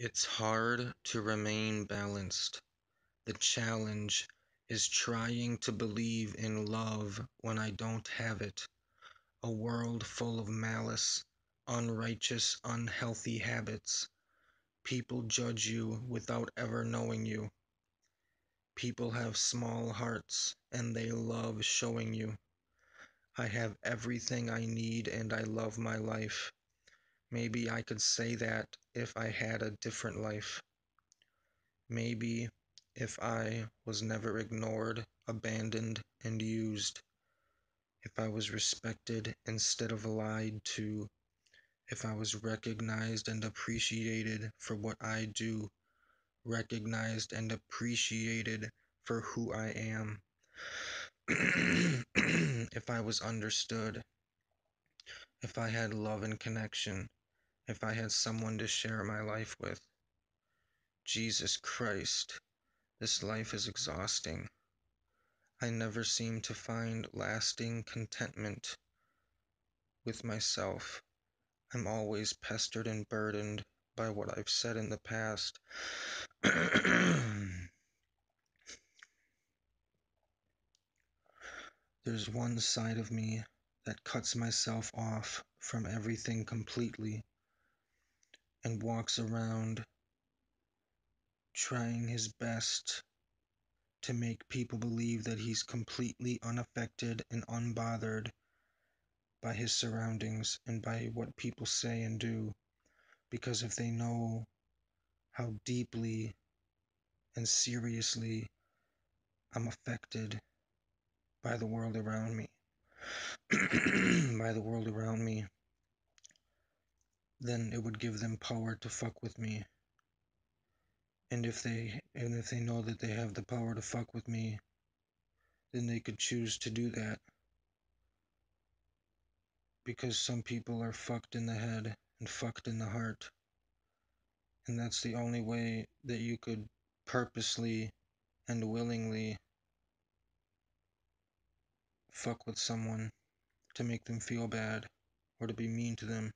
It's hard to remain balanced. The challenge is trying to believe in love when I don't have it. A world full of malice, unrighteous, unhealthy habits. People judge you without ever knowing you. People have small hearts and they love showing you. I have everything I need and I love my life. Maybe I could say that if I had a different life. Maybe if I was never ignored, abandoned, and used. If I was respected instead of lied to. If I was recognized and appreciated for what I do. Recognized and appreciated for who I am. If I was understood. If I had love and connection. If I had someone to share my life with. Jesus Christ, this life is exhausting. I never seem to find lasting contentment with myself. I'm always pestered and burdened by what I've said in the past. There's one side of me that cuts myself off from everything completely and walks around trying his best to make people believe that he's completely unaffected and unbothered by his surroundings and by what people say and do. Because if they know how deeply and seriously I'm affected by the world around me, by the world around me, then it would give them power to fuck with me. And if they know that they have the power to fuck with me, then they could choose to do that. Because some people are fucked in the head and fucked in the heart. And that's the only way that you could purposely and willingly fuck with someone to make them feel bad or to be mean to them.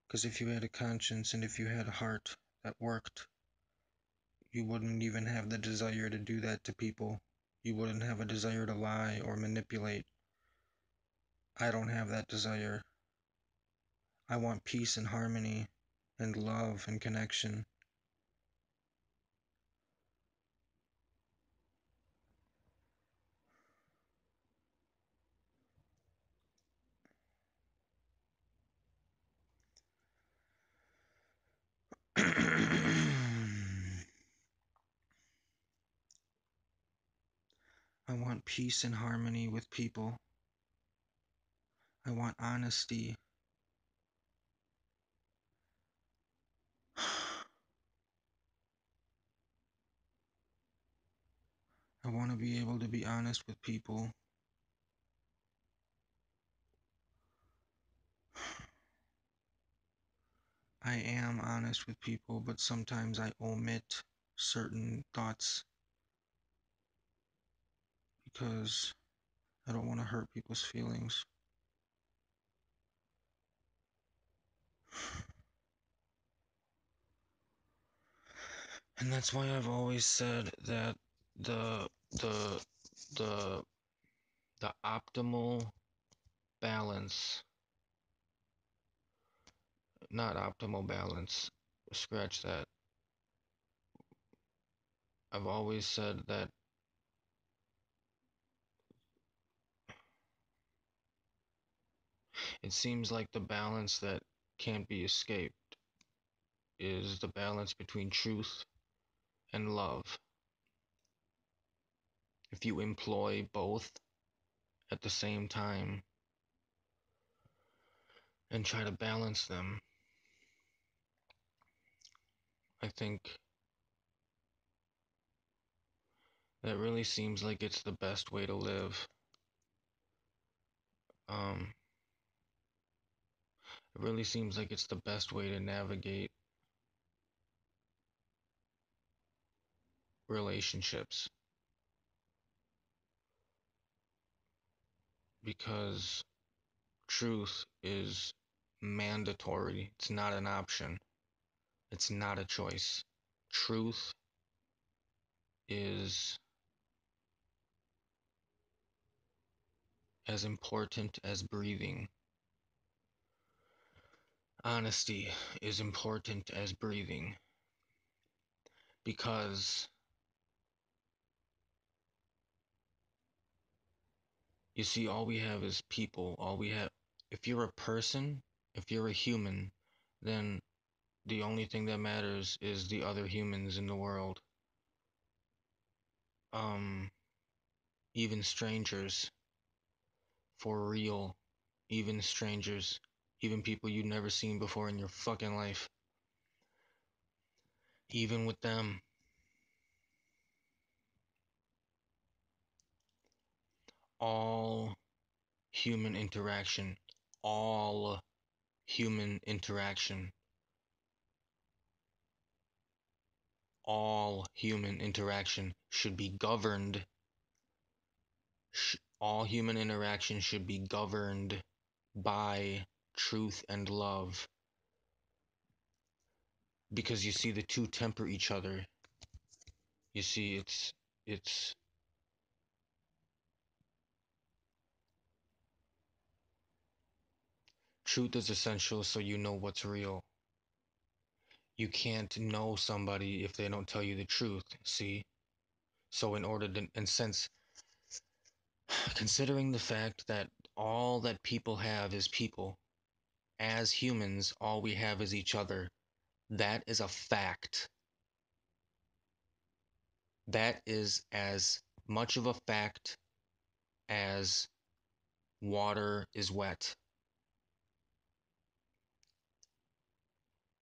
Because if you had a conscience and if you had a heart that worked, you wouldn't even have the desire to do that to people. You wouldn't have a desire to lie or manipulate. I don't have that desire. I want peace and harmony and love and connection. I want peace and harmony with people. I want honesty. I want to be able to be honest with people. I am honest with people, but sometimes I omit certain thoughts because I don't want to hurt people's feelings. And that's why I've always said that the the the the optimal balance, not optimal balance, scratch that. I've always said that it seems like the balance that can't be escaped is the balance between truth and love. If you employ both at the same time and try to balance them, I think that really seems like it's the best way to live. Um, it really seems like it's the best way to navigate relationships because truth is mandatory, it's not an option. It's not a choice. Truth is as important as breathing. Honesty is important as breathing because you see, all we have is people. All we have, if you're a person, if you're a human, then the only thing that matters is the other humans in the world. Um, even strangers, for real, even strangers, even people you've never seen before in your fucking life, even with them, all human interaction, all human interaction, all human interaction should be governed. All human interaction should be governed by truth and love. Because you see, the two temper each other. You see, it's truth is essential so you know what's real. You can't know somebody if they don't tell you the truth, see? So in order to, and since considering the fact that all that people have is people, as humans, all we have is each other, that is a fact. That is as much of a fact as water is wet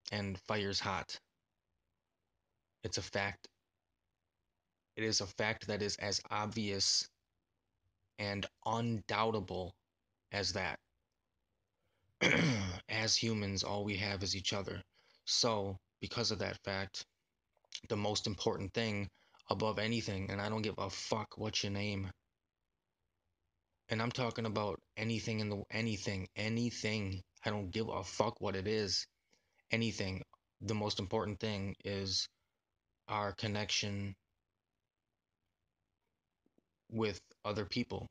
and fire's hot. It's a fact. It is a fact that is as obvious and undoubtable as that. As humans, all we have is each other. So, because of that fact, the most important thing above anything, and I don't give a fuck what's your name, and I'm talking about anything in the anything. I don't give a fuck what it is. Anything. The most important thing is our connection with other people.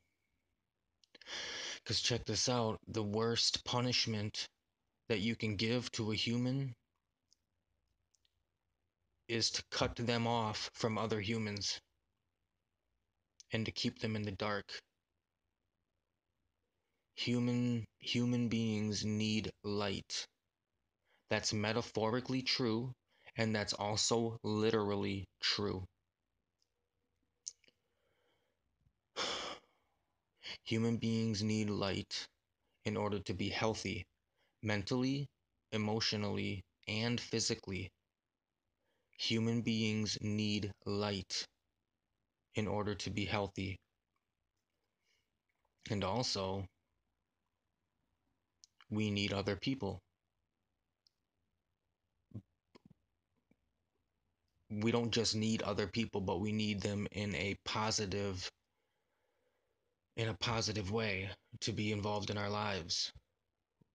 Because check this out, the worst punishment that you can give to a human is to cut them off from other humans and to keep them in the dark. Human beings need light. That's metaphorically true, and that's also literally true. Human beings need light in order to be healthy, mentally, emotionally, and physically. Human beings need light in order to be healthy. And also, we need other people. We don't just need other people, but we need them in a positive way to be involved in our lives.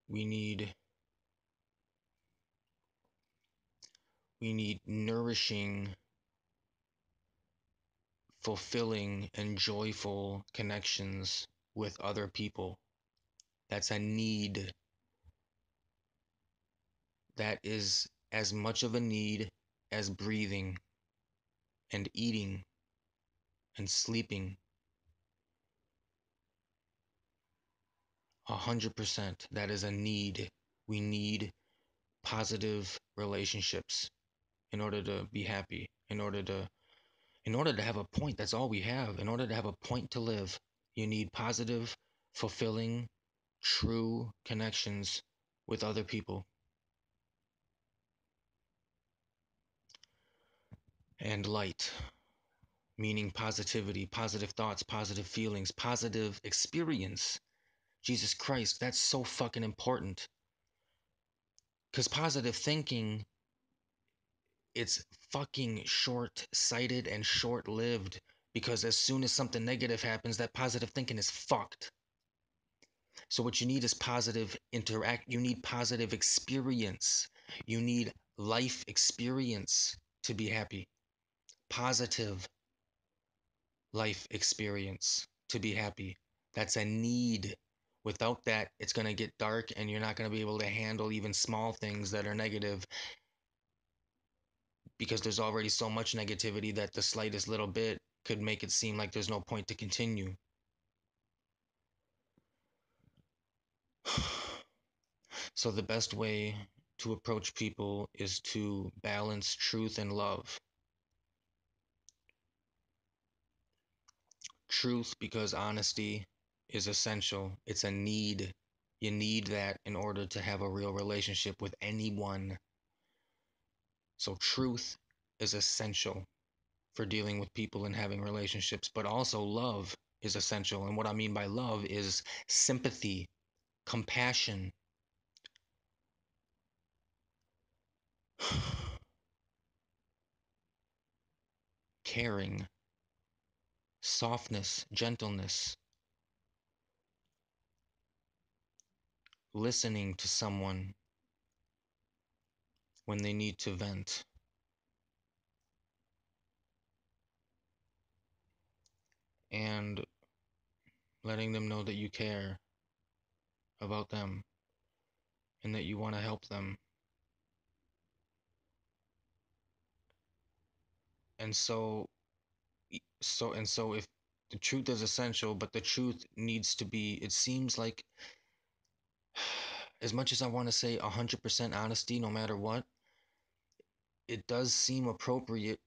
We need nourishing, fulfilling, and joyful connections with other people. That's a need. That is as much of a need as breathing and eating and sleeping. 100%. That is a need. We need positive relationships in order to be happy, in order to have a point. That's all we have. In order to have a point to live, you need positive, fulfilling, true connections with other people. And light, meaning positivity, positive thoughts, positive feelings, positive experience. Jesus Christ, that's so fucking important. Because positive thinking, it's fucking short-sighted and short-lived. Because as soon as something negative happens, that positive thinking is fucked. So what you need is positive interact. You need positive experience. You need life experience to be happy, positive life experience to be happy. That's a need. Without that, it's going to get dark and you're not going to be able to handle even small things that are negative because there's already so much negativity that the slightest little bit could make it seem like there's no point to continue. So, the best way to approach people is to balance truth and love. Truth, because honesty is essential, it's a need. You need that in order to have a real relationship with anyone. So, truth is essential for dealing with people and having relationships, but also love is essential. And what I mean by love is sympathy, compassion, caring, softness, gentleness, listening to someone when they need to vent, and letting them know that you care about them and that you want to help them. And so if the truth is essential, but the truth needs to be, it seems like, as much as I want to say 100% honesty no matter what, it does seem appropriate.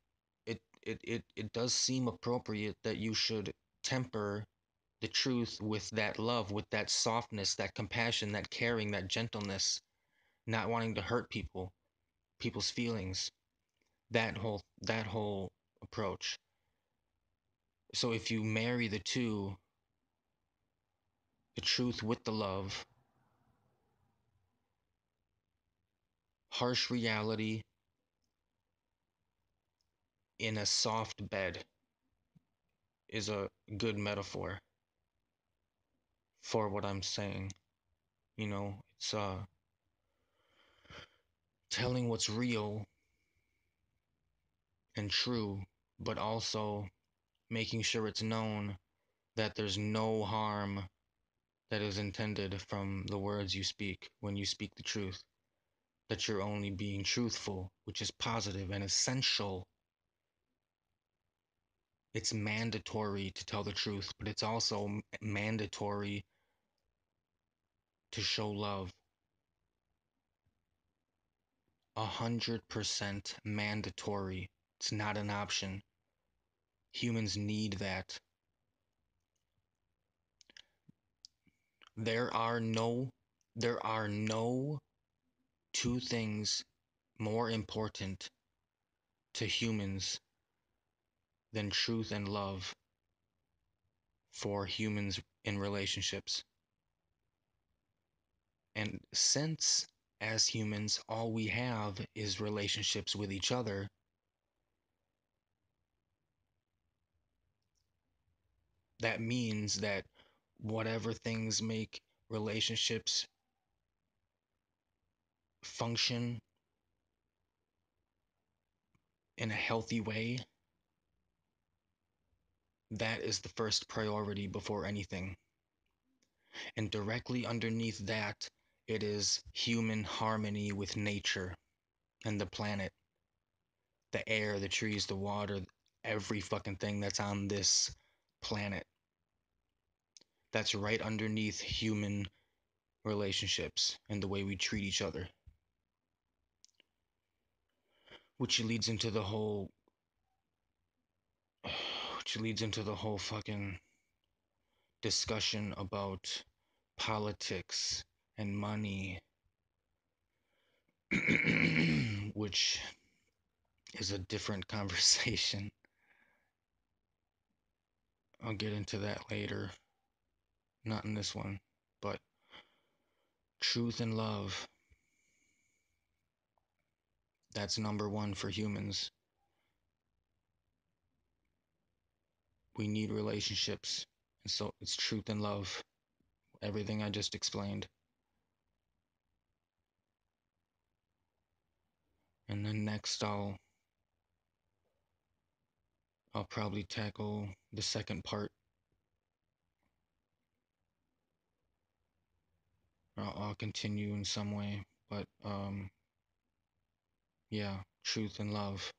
It does seem appropriate that you should temper the truth with that love, with that softness, that compassion, that caring, that gentleness, not wanting to hurt people's feelings, that whole approach. So if you marry the two, the truth with the love, harsh reality in a soft bed is a good metaphor for what I'm saying. It's telling what's real and true, but also making sure it's known that there's no harm that is intended from the words you speak when you speak the truth, that you're only being truthful, which is positive and essential. It's mandatory to tell the truth, but it's also mandatory to show love. 100% mandatory. It's not an option. Humans need that. There are no there are no two things more important to humans than truth and love for humans in relationships. And since as humans all we have is relationships with each other, that means that whatever things make relationships function in a healthy way, that is the first priority before anything. And directly underneath that, it is human harmony with nature and the planet, the air, the trees, the water, every fucking thing that's on this planet. That's right underneath human relationships and the way we treat each other. Which leads into the whole fucking discussion about politics and money, which is a different conversation. I'll get into that later. Not in this one, but truth and love. That's number one for humans. We need relationships. And so it's truth and love. Everything I just explained. And then next I'll probably tackle the second part. I'll continue in some way, but yeah, truth and love.